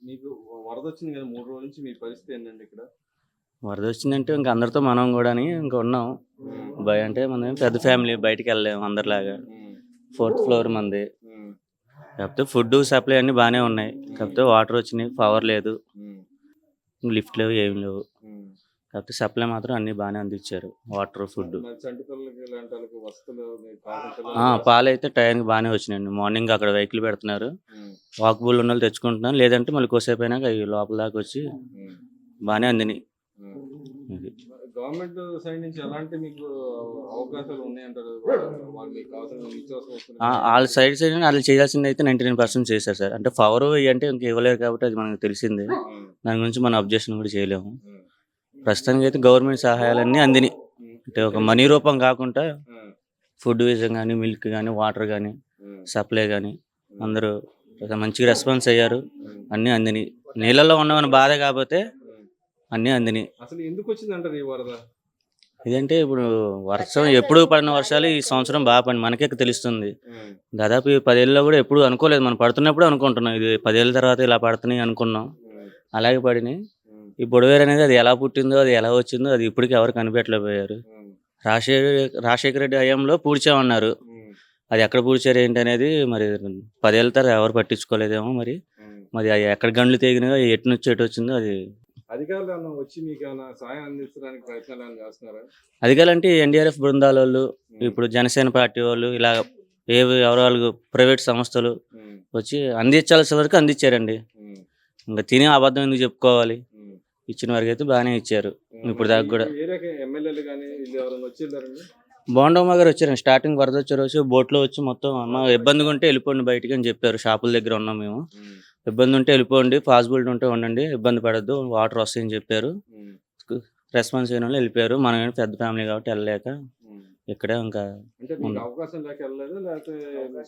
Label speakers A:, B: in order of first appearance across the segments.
A: మీకు వరదొచ్చింది కదా! 3 రోజుల నుంచి మీ పరిస్థితి ఏంటండి ఇక్కడ?
B: వరదొచ్చిందంటే ఇంక అందరితో మనం గూడాని ఇంక ఉన్నాం.
A: హ్మ్.
B: అంటే మనది పెద్ద ఫ్యామిలీ బయటికెళ్ళలేము అందరిలాగా.
A: హ్మ్.
B: ఫోర్త్ ఫ్లోర్ మనది.
A: హ్మ్.
B: కాకపోతే ఫుడ్డు, సప్లై అన్నీ బానే ఉన్నాయి. కాకపోతే
A: హ్మ్.
B: వాటరొచ్చినియి, పవర్ లేదు.
A: హ్మ్.
B: లిఫ్ట్ లేవు, ఏమి లేవు.
A: హ్మ్.
B: కాకపోతే సప్లై మాత్రం అన్నీ బానే అందిచ్చారు. Water, food.
A: మరి చంటి పిల్లలకి ఇలాంటి ఆళ్ళకి వసతులు మీకు కావాల్సిన పిల్లలకి
B: పాలైతే టయానికి బానే వచ్చినియండి. మార్నింగ్ అక్కడ వెహికల్ పెడుతున్నారు.
A: హ్మ్.
B: వాకబుల్ ఉన్నోళ్ళు తెచ్చుకుంటున్నారు. లేదంటే మళ్ళీ కొద్దిసేపయినాక అయి లోపల దాకా వచ్చి
A: హ్మ్.
B: బానే అందినియి.
A: హ్మ్.
B: ఇది.
A: గవర్నమెంట్ సైడ్ నుంచి ఎలాంటి మీకు అవకాశాలు ఉన్నాయంటారు? వాళ్ళు మీకు కావాల్సిన నిత్యావసర వస్తువులు
B: ఆ!
A: కానీ
B: ఆళ్ళ
A: ఎలాంటివి?
B: సైడ్ ఆళ్ళు చేయాల్సిందయితే 99% చేశారు సార్. అంటే పవరు ఇయంటే ఇంక ఇవ్వలేరు కాబట్టి అది మనకు తెలిసిందే.
A: హ్మ్.
B: దాని గురించి మనం అబ్జెక్షన్ కూడా చేయలేము.
A: హ్మ్.
B: ప్రస్తుతానికైతే గవర్నమెంట్ సహాయాలన్నీ అందినియి.
A: హ్మ్.
B: అంటే ఒక మనీ రూపం కాకుండా
A: హ్మ్.
B: ఫుడ్ విషయం గానీ, మిల్క్ గానీ, వాటర్ గానీ,
A: హ్మ్.
B: సప్లై గానీ
A: హ్మ్.
B: అందరూ మంచిగా రెస్పాన్స్ అయ్యారు.
A: హ్మ్.
B: అన్నీ అందినియి. నీళ్ళల్లో ఉన్నామని బాధ కాపోతే
A: హ్మ్.
B: అన్నీ అందినియి.
A: అసలు ఎందుకొచ్చిందంటారు ఈ వరద?
B: ఇదంటే ఇప్పుడు వర్షం ఎప్పుడూ పడిన వర్షాలు ఈ సంవత్సరం బా పడినాయి. మనకే తెలుస్తుంది.
A: హ్మ్.
B: దాదాపు ఈ 10 ఏళ్లలో గూడా ఎప్పుడు అనుకోలేదు. మనం పడుతున్నప్పుడే అనుకుంటున్నాం. ఇది 10 ఏళ్ల తర్వాత ఇలా పడుతున్నాయి అనుకున్నాం.
A: హ్మ్.
B: అలాగే పడినాయి.
A: హ్మ్.
B: ఈ బుడమేరు అనేది అది ఎలా పుట్టిందో, అది ఎలా వచ్చిందో అది ఇప్పటికి ఎవరు కనిపెట్టలేకపోయారు.
A: హ్మ్.
B: రాజశేఖర రెడ్డి హయాంలో పూడ్చామన్నారు.
A: హ్మ్.
B: అది ఎక్కడ పూడ్చారు ఏంటనేది మరి 10 ఏళ్ల తర్వాత ఎవరు పట్టించుకోలేదేమో మరి.
A: హ్మ్.
B: మరి అయి ఎక్కడ గండ్లు తెగినాయో, ఎటు నుంచి ఎటొచ్చిందో అది.
A: అధికారులు ఏమన్నా వచ్చి మీకేమన్నా సహాయం అందించడానికి ప్రయత్నాలు ఏమైనా చేస్తున్నారా?
B: అధికారులంటే ఎన్డీఆర్ఎఫ్ బృందాలోళ్ళు,
A: హ్మ్.
B: ఇప్పుడు జనసేన పార్టీ వాళ్ళు ఇలా ఎవరో వాళ్ళు ప్రైవేట్ సంస్థలు
A: హ్మ్.
B: వచ్చి అందించాల్సిన వరకు అందించారండి.
A: హ్మ్.
B: ఇంక తిని అబద్ధం ఎందుకు చెప్పుకోవాలి?
A: హ్మ్.
B: ఇచ్చిన వరకైతే బానే ఇచ్చారు.
A: హ్మ్.
B: ఇప్పుడు
A: మరి
B: దాకా
A: మీ
B: గూడా.
A: ఏరియాకి ఎమ్మెల్యేలు గాని వీళ్ళు ఎవరైనా వచ్చెళ్లారండి?
B: బోండమ్మ గారు వచ్చారండి. స్టార్టింగ్ వరదొచ్చే రోజు బోట్‌లో వచ్చి మొత్తం అమ్మ ఇబ్బందిగా ఉంటే వెళ్ళిపోండి బయటికి అని చెప్పారు. షాపుల దగ్గర ఉన్నాం మేము.
A: హ్మ్.
B: ఇబ్బంది ఉంటే వెళ్ళిపోండి. పాసిబిలిటీ ఉంటే ఉండండి. ఇబ్బంది పడొద్దు. వాటర్ వస్తాయని చెప్పారు.
A: హ్మ్.
B: రెస్పాన్స్ అయినోళ్ళు వెళ్ళిపోయారు. మనమేమో పెద్ద ఫ్యామిలీ కాబట్టి వెళ్ళలేక
A: హ్మ్.
B: ఇక్కడే ఇంకా
A: అంటే మీకు
B: ఉన్నాం.
A: అవకాశం లేక ఎళ్ళలేదా? లేకపోతే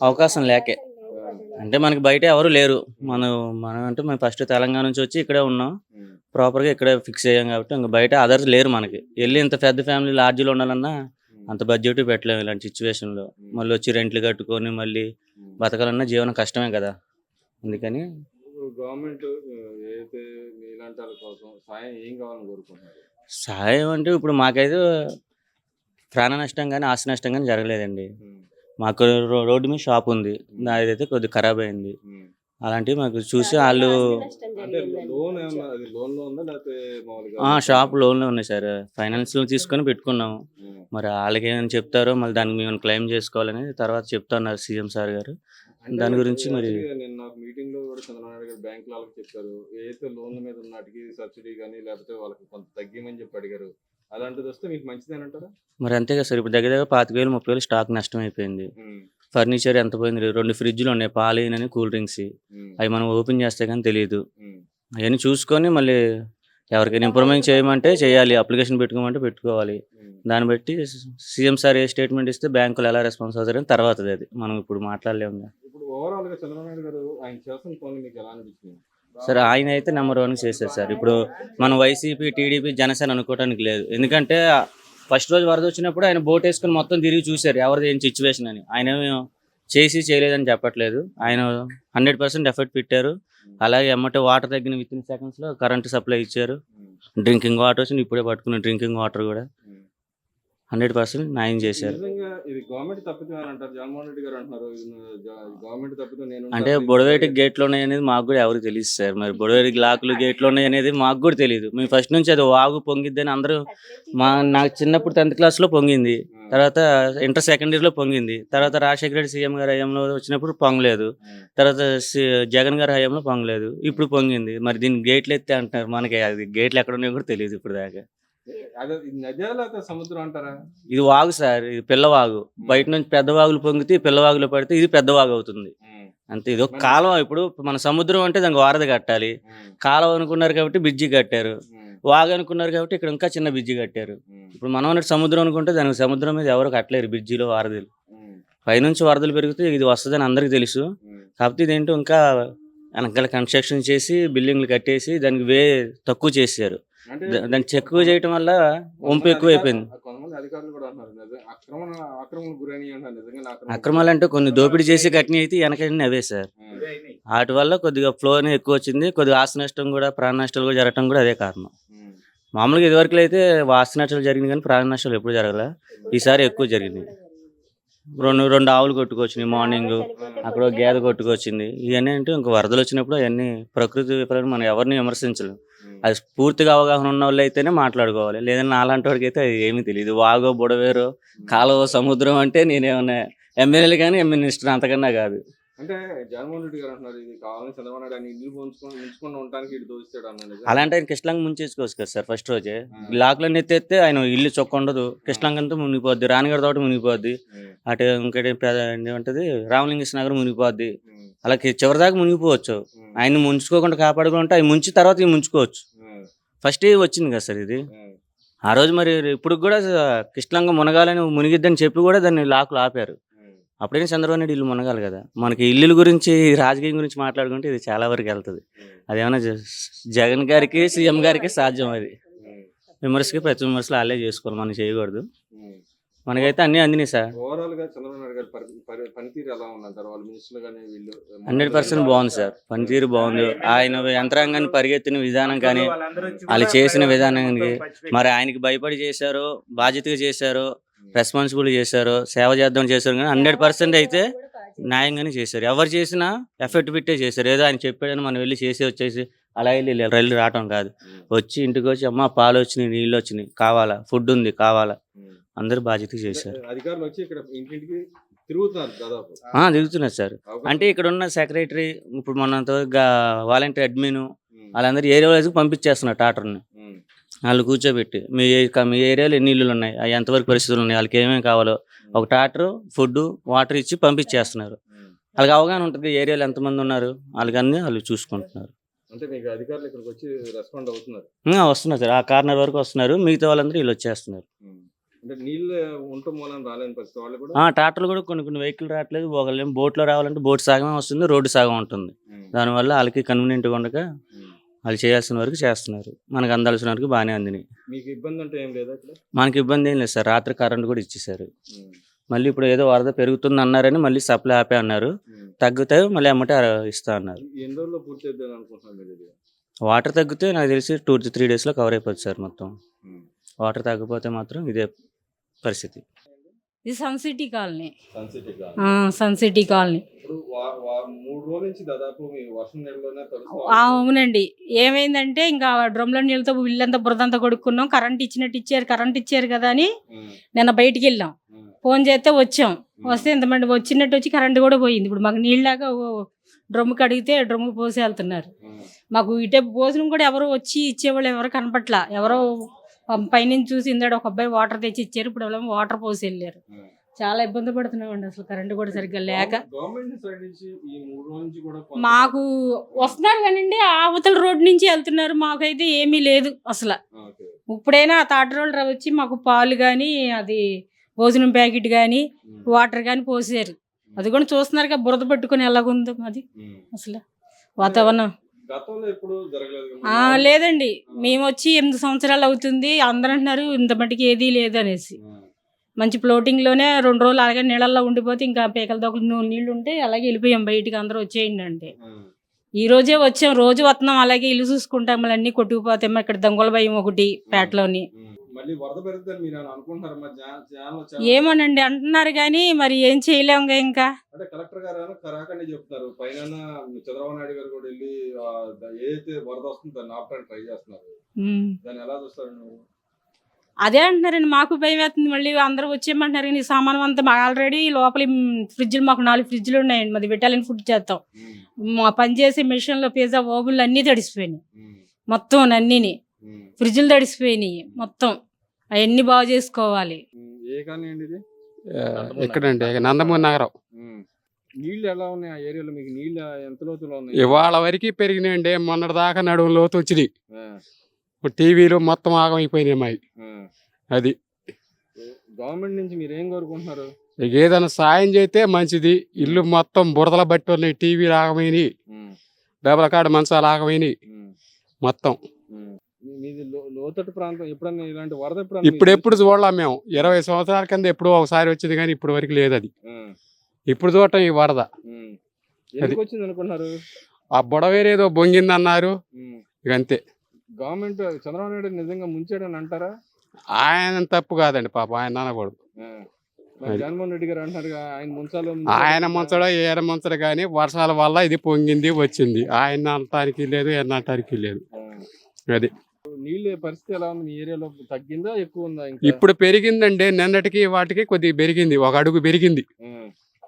B: అవకాశం లేకే.
A: ఆ!
B: అంటే మనకి బయట ఎవరు లేరు.
A: హ్మ్.
B: మనం ఫస్ట్ తెలంగాణ నుంచి వచ్చి ఇక్కడే ఉన్నాం.
A: హ్మ్.
B: ప్రాపర్‌గా ఇక్కడే ఫిక్స్ అయ్యాం కాబట్టి ఇంక బయట అదర్స్ లేరు మనకి. ఎళ్లి ఇంత పెద్ద ఫ్యామిలీ లాడ్జ్‌లో ఉండాలన్నా
A: హ్మ్.
B: అంత బడ్జెట్ పెట్టలేము ఇలాంటి సిట్యుయేషన్‌లో.
A: హ్మ్.
B: మళ్ళీ వచ్చి రెంట్‌లు కట్టుకొని మళ్ళీ
A: హ్మ్.
B: బతకాలన్నా జీవనం కష్టమే కదా! అందుకని
A: ఇప్పుడు గవర్నమెంట్ ఏదైతే మీలాంటి ఆళ్ళ కోసం సాయం ఏం కావాలని కోరుకుంటున్నారు?
B: సహాయం అంటే ఇప్పుడు మాకైతే ప్రాణ నష్టం గాని, ఆస్తి నష్టం గాని జరగలేదండి.
A: హ్మ్.
B: మాకు రోడ్డు మీద షాప్ ఉంది.
A: హ్మ్.
B: నాదైతే కొద్దిగా ఖరాబ్ అయింది.
A: హ్మ్.
B: అలాంటివి మాకు చూసి ఆళ్ళు
A: అంటే లోన్ ఏమన్నా అది లోన్‌లో ఉందా? లేకపోతే మామూలుగా మీకేమన్నా
B: షాప్ లోన్‌లో ఉన్నాయి సార్. ఫైనాన్స్‌లో తీసుకొని పెట్టుకున్నాము.
A: హ్మ్.
B: మరి ఆళ్ళకేమైనా చెప్తారో మళ్ళీ దానికి మేము క్లెయిమ్ చేసుకోవాలని తర్వాత చెప్తున్నారు సీఎం సార్ గారు.
A: అంటే
B: దాని
A: ఇప్పుడు
B: గురించి మరి
A: యాక్చువల్‌గా నిన్న నాకు మీటింగ్‌లో కూడా చంద్రబాబు నాయుడు గారు బ్యాంకులో ఆళ్ళకి చెప్పారు. ఏదైతే లోన్‌ల మీద ఉన్న ఆటికి సబ్సిడీ గాని లేకపోతే వాళ్ళకి కొంత తగ్గియమని చెప్పి అడిగారు. అలాంటిదొస్తే మీకు మంచిదేనంటారా?
B: మరి అంతే కదా సార్. ఇప్పుడు దగ్గర దగ్గర 25,000, 30,000 స్టాక్ నష్టమైపోయింది.
A: హ్మ్.
B: ఫర్నిచర్ ఎంత పోయింది? 2 ఫ్రిడ్జ్‌లున్నాయి. పాలియనని, కూల్ డ్రింక్స్‌యి.
A: హ్మ్.
B: అయి మనం ఓపెన్ చేస్తే గాని తెలీదు.
A: హ్మ్.
B: అయన్నీ చూసుకొని మళ్ళీ ఎవరికైనా ఇంప్రూవ్‌మెంట్ చేయమంటే చేయాలి. అప్లికేషన్ పెట్టుకోమంటే పెట్టుకోవాలి.
A: హ్మ్.
B: దాన్ని బట్టి సీఎం సార్ ఏ స్టేట్మెంట్ ఇస్తే బ్యాంకులు ఎలా రెస్పాన్స్ అవుతారని తర్వాతదది. మనం ఇప్పుడు మాట్లాడలేముగా.
A: ఇప్పుడు ఓవరాల్‌గా చంద్రబాబు నాయుడు గారు ఆయన చేస్తున్న పనులు మీకు ఎలా అనిపించినాయి?
B: సరే ఆయనైతే నంబర్ 1 చేశారు సార్. ఇప్పుడు మనం వైసీపీ, టీడీపీ, జనసేన అనుకోవటానికి లేదు. ఎందుకంటే ఫస్ట్ రోజు వరదొచ్చినప్పుడు ఆయన బోటేసుకొని మొత్తం తిరిగి చూసారు. ఎవరిది ఏం సిట్యుయేషన్ అని. ఆయనేమి చేయలేదని చెప్పట్లేదు. ఆయన 100% ఎఫర్ట్ పెట్టారు.
A: హ్మ్.
B: అలాగే ఎమ్మటే వాటర్ తగ్గిన వితిన్ సెకండ్స్‌లో కరెంట్ సప్లై ఇచ్చారు.
A: హ్మ్.
B: డ్రింకింగ్ వాటర్ వచ్చింది. ఇప్పుడే పట్టుకున్న డ్రింకింగ్ వాటర్ గూడా
A: హ్మ్.
B: 100% న్యాయం చేశారు.
A: నిజంగా ఇది గవర్నమెంట్ తప్పిదమే అని అంటారు. జగన్మోహన్ రెడ్డి గారు అంటున్నారు. ఇది గవర్నమెంట్ తప్పిదం నేనుంటే
B: అంటే
A: అసలు ఇంత
B: బుడవేటికి గేట్లున్నాయనేది మాకు గూడా ఎవరికీ తెలీదు సార్. మరి బుడవేటికి లాకులు, గేట్లున్నాయనేది మాకు గూడా తెలీదు. మేము ఫస్ట్ నుంచి అది వాగు పొంగిద్దని అందరూ నాకు చిన్నప్పుడు 10థ్ క్లాస్‌లో పొంగింది.
A: హ్మ్.
B: తర్వాత ఇంటర్ సెకండ్ ఇయర్‌లో పొంగింది. తర్వాత రాజశేఖర రెడ్డి సీఎం గారి హయాంలో వచ్చినప్పుడు పొంగలేదు.
A: హ్మ్.
B: తర్వాత జగన్ గారి హయాంలో పొంగలేదు. ఇప్పుడు పొంగింది. మరి దీనికి గేట్లెత్తే అంటున్నారు. మనకి అది గేట్లు ఎక్కడున్నాయో కూడా తెలీదు ఇప్పటిదాకా.
A: అదే ఇది నదా లేకపోతే సముద్రం అంటారా?
B: ఇది వాగు సార్. ఇది పిల్లవాగు. బయట
A: హ్మ్.
B: నుంచి పెద్ద వాగులు పొంగితే ఈ పిల్లవాగులో పడితే ఇది పెద్ద వాగవుతుంది.
A: హ్మ్.
B: అంతే. ఇదొక
A: మరి
B: కాలువ. ఇప్పుడు మన సముద్రం అంటే దానికి వారధి కట్టాలి.
A: హ్మ్.
B: కాలువ అనుకున్నారు కాబట్టి బ్రిడ్జి కట్టారు.
A: హ్మ్.
B: వాగు అనుకున్నారు కాబట్టి ఇక్కడ ఇంకా చిన్న బ్రిడ్జి కట్టారు.
A: హ్మ్.
B: ఇప్పుడు మనం అన్నట్టు సముద్రం అనుకుంటే దానికి సముద్రం మీద ఎవరు కట్టలేరు బ్రిడ్జిలు, వారధులు.
A: హ్మ్.
B: పైనుంచి వరదలు పెరిగితే ఇది వస్తదని అందరికీ తెలుసు.
A: హ్మ్.
B: కాకపోతే ఇదేంటో ఇంకా వెనకాల కన్‌స్ట్రక్షన్ చేసి బిల్డింగ్‌లు కట్టేసి దానికి తక్కువ చేశారు.
A: అంటే
B: దాన్ని చెక్కువ చేయటం వల్ల వంపు
A: కొంతమంది
B: ఎక్కువైపోయింది.
A: కొంతమంది అధికారులు కూడా అంటున్నారు. ఆక్రమణకు గురైనయి అంటున్నారు. నిజంగానే ఆక్రమణకు గురైనయా?
B: అక్రమాలంటే కొన్ని దోపిడీ చేసి కట్టినయి అయితే వెనకన్నీ అవే సార్.
A: హ్మ్.
B: వాటి వల్ల కొద్దిగా ఫ్లో అనేది ఎక్కువ వచ్చింది. కొద్దిగా ఆస్తి నష్టం కూడా, ప్రాణ నష్టాలు కూడా జరగటం కూడా అదే కారణం. మామూలుగా ఇదివరకులో అయితే ఆస్తి నష్టాలు జరిగింది కానీ ప్రాణ నష్టాలు ఎప్పుడు జరగలే. ఈసారి ఎక్కువ జరిగింది. రెండు ఆవులు కొట్టుకొచ్చినాయి మార్నింగ్, అక్కడ ఒక గేదె కొట్టుకొచ్చింది. ఇవన్నీ అంటే ఇంకా వరదలు వచ్చినప్పుడు అవన్నీ ప్రకృతి విపరీతం, మనం ఎవరిని విమర్శించలేం. అది పూర్తిగా అవగాహన ఉన్న వాళ్ళు అయితేనే మాట్లాడుకోవాలి. లేదంటే నాలాంటి వాడికి అయితే అది ఏమీ తెలియదు. వాగో బుడవేరో కాలువ సముద్రం అంటే నేనేమన్నా ఎమ్మెల్యేలు కానీ మినిస్టర్ అంతకన్నా కాదు.
A: అంటే జగన్మోహన్ రెడ్డి గారు అంటున్నారు ఇది కావాలని చంద్రబాబు నాయుడు ఆయన ఇల్లు ఉంచుకొని ఉండడానికి ఇటు దోస్తాడు అన్నది.
B: అలాంటి ఆయన కృష్ణలంగా ముంచేసుకోవచ్చు కదా సార్. ఫస్ట్ రోజే లాక్లను ఎత్తేస్తే ఆయన ఇల్లు చొక్క ఉండదు, కృష్ణలంకంతా మునిగిపోద్ది, రాణిగారి తోట మునిగిపోద్ది, అటు ఇంకటి ఏమంటది రామలింగేశ్వర నగర్ మునిగిపోద్ది. అలా చివరిదాకా మునిగిపోవచ్చు. ఆయన ముంచుకోకుండా కాపాడుకుంటే అవి ముంచి తర్వాత ఇవి ముంచుకోవచ్చు. ఫస్ట్ వచ్చింది కదా సార్ ఇది. ఆ రోజు మరి ఇప్పుడు కూడా కృష్ణలంగా మునగాలని మునిగిద్దని చెప్పి కూడా దాన్ని లాక్లు ఆపారు. అప్పుడైనా చంద్రబాబు నాయుడు ఇల్లు మునగాలి కదా. మనకి ఇల్లుల గురించి, రాజకీయం గురించి మాట్లాడుకుంటే ఇది చాలా వరకు వెళ్తుంది. అదేమన్నా జగన్ గారికి, సీఎం గారికి సాధ్యం. అది విమర్శకి ప్రతి విమర్శలు వాళ్ళే చేసుకోవాలి, మనం చేయకూడదు. మనకైతే అన్నీ అందినాయి సార్.
A: ఓవరాల్ గా చంద్రబాబు నాయుడు గారి పనితీరు ఎలా ఉందంటారు? వాళ్ళు మినిస్టర్లు కానీ వీళ్ళు
B: 100% బాగుంది సార్. పనితీరు బాగుంది. ఆయన యంత్రాంగాన్ని పరిగెత్తిన విధానం కానీ, వాళ్ళు చేసిన విధానానికి, మరి ఆయనకి భయపడి చేశారో, బాధ్యతగా చేశారో, రెస్పాన్సిబుల్ చేశారో, సేవ చేద్దాం చేశారు కానీ 100% అయితే న్యాయంగానే చేశారు. ఎవరు చేసినా ఎఫెక్ట్ పెట్టే చేశారు. ఏదో ఆయన చెప్పాడని మనం వెళ్ళి చేసి వచ్చేసి అలా వెళ్ళి రావటం కాదు. వచ్చి ఇంటికి వచ్చి అమ్మ పాలు వచ్చినాయి, నీళ్ళు వచ్చినాయి, కావాలా, ఫుడ్ ఉంది, కావాలా, అందరు బాధ్యతగా చేశారు.
A: అధికారులు వచ్చి ఇక్కడ ఇంటింటికి తిరుగుతున్నారు దాదాపు.
B: తిరుగుతున్నారు సార్. అంటే ఇక్కడ ఉన్న సెక్రటరీ, ఇప్పుడు మన వాలంటీర్ అడ్మిన్ వాళ్ళందరూ ఏరియా వైజ్కి పంపించేస్తున్నారు టాటర్ని. వాళ్ళు కూర్చోబెట్టి మీ ఏరియాలో ఎన్ని ఇల్లులు ఉన్నాయి, అవి ఎంతవరకు పరిస్థితులు ఉన్నాయి, వాళ్ళకి ఏమేమి కావాలో ఒక ట్రాక్టర్, ఫుడ్, వాటర్ ఇచ్చి పంపించేస్తున్నారు. వాళ్ళకి అవగాహన ఉంటుంది ఏరియాలో ఎంతమంది ఉన్నారు, వాళ్ళకన్నీ వాళ్ళు చూసుకుంటున్నారు.
A: అంటే మీకు అధికారులు ఇక్కడికి వచ్చి రెస్పాండ్ అవుతున్నారు?
B: వస్తున్నారు సార్. ఆ కార్నర్ వరకు వస్తున్నారు. మిగతా వాళ్ళందరూ వీళ్ళు వచ్చేస్తున్నారు.
A: అంటే నీళ్ళు ఉండటం మూలం రాలేని పరిస్థితి వాళ్ళు కూడా.
B: ట్రాక్టర్లు కూడా కొన్ని వెహికల్ రావట్లేదు. ఒకళ్ళేమో బోట్లో రావాలంటే బోట్ సగమే వస్తుంది, రోడ్డు సగం ఉంటుంది. దానివల్ల వాళ్ళకి కన్వీనియంట్గా ఉండక వాళ్ళు చేయాల్సిన వరకు చేస్తున్నారు. మనకు అందాల్సిన వరకు బాగానే అందినాయి.
A: మీకు ఇబ్బంది అంటే ఏం లేదా?
B: మనకి ఇబ్బంది ఏం లేదు సార్. రాత్రి కరెంట్ కూడా ఇచ్చేసారు. మళ్ళీ ఇప్పుడు ఏదో వరద పెరుగుతుంది అన్నారని మళ్ళీ సప్లై ఆపే అన్నారు. తగ్గితే మళ్ళీ అమ్మటే ఇస్తా అన్నారు.
A: ఎన్ని రోజుల్లో పూర్తి చేద్దాం అనుకుంటున్నారు?
B: వాటర్ తగ్గితే నాకు తెలిసి 2 to 3 days కవర్ అయిపోతుంది సార్ మొత్తం. వాటర్ తగ్గిపోతే మాత్రం ఇదే పరిస్థితి.
C: ఇది Sun City colony. Sun City colony. అవునండి. ఏమైందంటే ఇంకా డ్రమ్లో నీళ్ళతో ఇల్లంతా బురదంతా కొడుక్కున్నాం. కరెంట్ ఇచ్చారు కదా అని నిన్న బయటికి వెళ్ళాం. ఫోన్ చేస్తే వచ్చాం. వస్తే ఇంతమంది వచ్చినట్టు వచ్చి కరెంట్ కూడా పోయింది. ఇప్పుడు మాకు నీళ్ళలాగా డ్రమ్ము కడిగితే డ్రమ్ము పోసి వెళ్తున్నారు. మాకు ఇటే భోజనం కూడా ఎవరు వచ్చి ఇచ్చేవాళ్ళు ఎవరు కనపట్లా. ఎవరో పైనుంచి చూసి ఇందాడు ఒక అబ్బాయి వాటర్ తెచ్చి ఇచ్చారు. ఇప్పుడు వాళ్ళేమో వాటర్ పోసి వెళ్ళారు. చాలా ఇబ్బంది పడుతున్నామండి అసలు కరెంట్ కూడా సరిగ్గా లేక. మాకు వస్తున్నారు కానండి అవతల రోడ్ నుంచి వెళ్తున్నారు. మాకైతే ఏమీ లేదు అసలు. ఇప్పుడైనా తాట రోడ్డు వచ్చి మాకు పాలు కానీ, అది భోజనం ప్యాకెట్ కానీ, వాటర్ కానీ పోసారు. అది కూడా చూస్తున్నారు కదా బురద పట్టుకుని ఎలాగుందో అది అసలు వాతావరణం. లేదండి, మేము వచ్చి 8 సంవత్సరాలు అవుతుంది. అందరూ అంటున్నారు ఇంత మట్టికి ఏదీ లేదు అనేసి. మంచి ఫ్లోటింగ్లోనే 2 రోజులు అలాగే నీళ్ళల్లో ఉండిపోతే ఇంకా పీకల దొక్కలు నీళ్ళు ఉంటే అలాగే వెళ్ళిపోయాం బయటికి. అందరూ వచ్చేయండి అంటే ఈ రోజే వచ్చాం. రోజు వస్తున్నాం అలాగే ఇల్లు చూసుకుంటాం. మళ్ళీ అన్ని కొట్టుకుపోతాం. ఇక్కడ దొంగల భయం ఒకటి పేటలోని. ఏమోనండి అంటున్నారు కానీ మరి ఏం చేయలేము ఇంకా.
A: కలెక్టర్ గారు చెప్తున్నారు పైన చంద్రబాబు నాయుడు గారు కూడా వెళ్ళి ఏదైతే వరద వస్తుందో దాన్ని ఆపడానికి ట్రై చేస్తున్నారు. దాన్ని ఎలా చూస్తారు?
C: అదే అంటున్నారండి. మాకు భయం వేస్తుంది. మళ్ళీ అందరూ వచ్చేయమంటున్నారు కానీ సామానం అంతా ఆల్రెడీ లోపల ఫ్రిడ్జ్లు మాకు 4 ఫ్రిడ్జ్లు ఉన్నాయండి. మాది ఇటాలియన్ ఫుడ్ చేస్తాం. మా పనిచేసే మిషన్లో పిజ్జా ఓవెన్లు అన్నీ తడిసిపోయినాయి. మొత్తం అన్నీని ఫ్రిడ్జ్లు తడిసిపోయినాయి మొత్తం. అవన్నీ బాగు చేసుకోవాలి.
D: ఎక్కడండి? నందమూరి నగరం.
A: నీళ్ళు ఎలా ఉన్నాయి ఆ ఏరియాలో? మీకు నీళ్ళు ఎంత లోతులో ఉన్నాయి?
D: ఇవాళ వరకు పెరిగినాయండి. మొన్నటి దాకా నడుము లోతు వచ్చినాయి. టీవీలు మొత్తం ఆగమైపోయినాయి మావి. అది
A: గవర్నమెంట్ నుంచి మీరు ఏం కోరుకుంటున్నారు?
D: ఏదైనా సాయం చేస్తే మంచిది. ఇల్లు మొత్తం బురదల బట్టి ఉన్నాయి. టీవీలు ఆగమైనాయి, డబల కాడ మంచాలు ఆగమైనాయి మొత్తం.
A: లోతట్టు ప్రాంతం ఎప్పుడన్నా ఇలాంటి వరద
D: ఇప్పుడెప్పుడు చూడలేం మేము. 20 సంవత్సరాల కింద ఎప్పుడో ఒకసారి వచ్చింది కానీ ఇప్పుడు వరకు లేదు అది. ఇప్పుడు చూడటం ఈ వరద
A: ఎందుకు వచ్చింది అనుకున్నారు?
D: ఆ బుడవేరేదో బొంగిందన్నారు.
A: ఉమ్.
D: ఇక అంతే.
A: గవర్నమెంట్ చంద్రబాబు నాయుడు నిజంగా ముంచాడని అంటారా?
D: ఆయన తప్పు కాదండి పాపం, ఆయన అనకూడదు.
A: ఆ. మరి జగన్మోహన్ రెడ్డి గారు అంటారు ఆయన ముంచాలో
D: ఆయన ముంచడో ఏడ ముంచడు కానీ వర్షాల వల్ల ఇది పొంగింది వచ్చింది. ఆయన అనటానికి లేదు, ఎన్న అనటానికి లేదు. అది
A: నీళ్ళ పరిస్థితి ఎలా ఉంది మీ ఏరియాలో? తగ్గిందా ఎక్కువ ఉందా? ఇంకా
D: ఇప్పుడు పెరిగిందండి, నిన్నటికి వాటికి కొద్దిగా పెరిగింది, 1 అడుగు పెరిగింది.
A: ఆ.